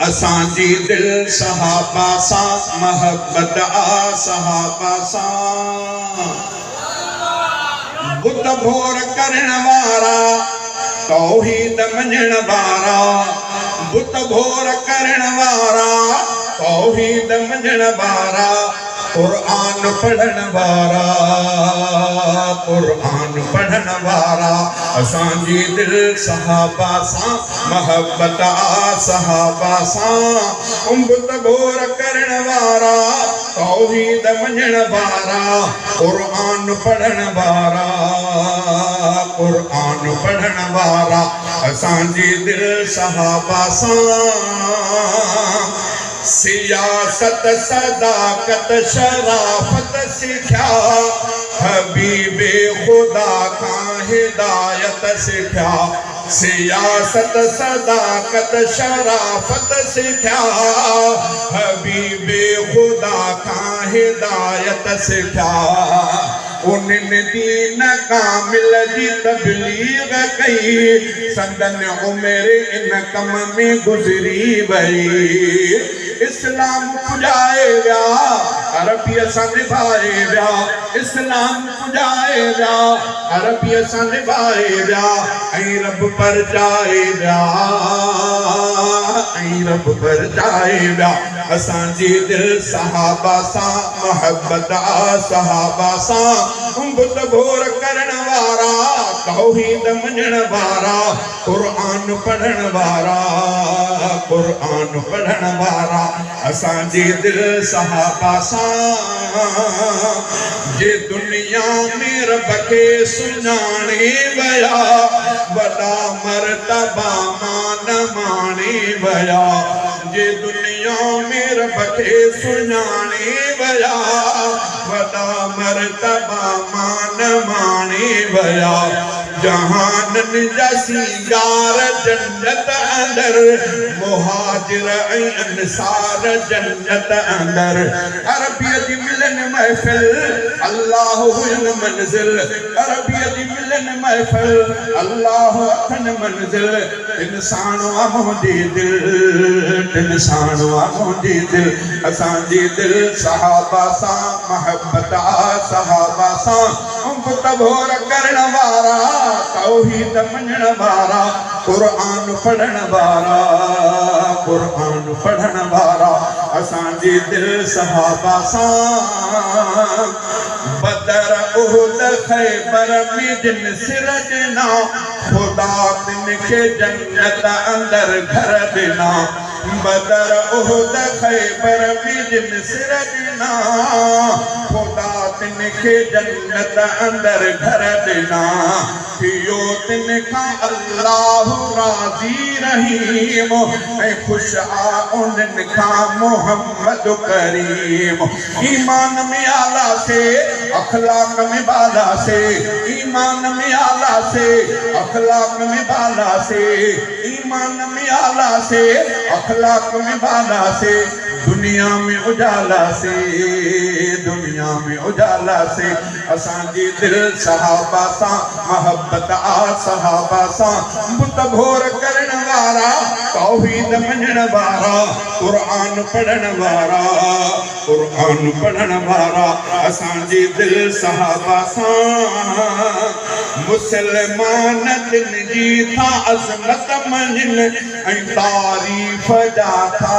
असांजी दिल सहाबा सां मोहब्बत आ सहाबा सां बुत भोर करण वारा तौहीद मञण वारा बुत भोर करण वारा तौहीद मञण वारा कुरान पढ़ण वारा कुरान पढ़ण वारा असांजी दिल सहाबा सां मोहब्बत आ सहाबा सां बुत भोर करण वारा तौहीद मञण वारा कुरान पढ़ण वारा कुरान पढ़ण वारा असांजी दिल सहाबा सां सियासत सदाकत शराफत सिख्या हबीबे खुदा का हिदायत सिख्या सियासत सदाकत शराफत सिख्या हबीबे खुदा का हिदायत सिख्या उन्हनि दीन कामिल जी तबलीग कई संदन उमिरि इन कम में गुज़री वई इस्लाम पुॼाए विया अरबीअ सां निभाए विया इस्लाम पुॼाए विया अरबीअ सां निभाए विया ऐं रब परचाए विया ऐं रब परचाए विया असांजी दिल सहाबा सां मोहब्बत आ सहाबा सां बुत भोर करण वारा तौहीद मञण वारा कुरान पढ़ण वारा कुरान पढ़ण वारा असांजी दिल सहाबा सां जे दुनिया में रब खे सुञाणे विया वॾा मर्तबा मान माणे विया जे दुनिया में रब खे सुञाणे विया वॾा मर्तबा मान माणे विया जहाननि जा सींगार जन्नत अंदर मुहाजिर ऐं अंसार जन्नत अंदर अरबीअ जी मिलन महफ़िल अल्लाह हुयन मंज़िल अरबीअ जी मिलन महफ़िल अल्लाह अथन मंज़िल इंसान आ मुंहिंजी दिल इंसान आ मुंहिंजी दिल असांजी दिल सहाबा सां मोहब्बत आ सहाबा सां बुत भोर करण वारा तौहीद मञण वारा कुरान पढ़ण वारा कुरान पढ़ण वारा असांजी दिल सहाबा सां बदर उहद खैबर में जिन सिर ॾिना खुदा तिन खे जन्नत अंदर घर ॾिना बदर उहद खैबर में जिन सिर ॾिना खुदा तिन खे जन्नत अंदर घर ॾिना थियो तिन खां अल्लाह राज़ी रहीम ऐं ख़ुशि आ उन्हनि खां मोहम्मद करीम ईमान में आला से अखलाक में बाला से ईमान में आला से अखलाक में बाला से ईमान में आला से अखलाक में बाला से दुनिया में उजाला से दुनिया में उजाला से असांजी दिल सहाबा सां मोहब्बत आ सहाबा सां बुत भोर करण वारा तौहीद मञण वारा कुरान पढ़ण वारा कुरान पढ़ण वारा असांजी दिल सहाबा सां मुसलमान दिन जी था अज़मत मञनि ऐं तारीफ़ जा था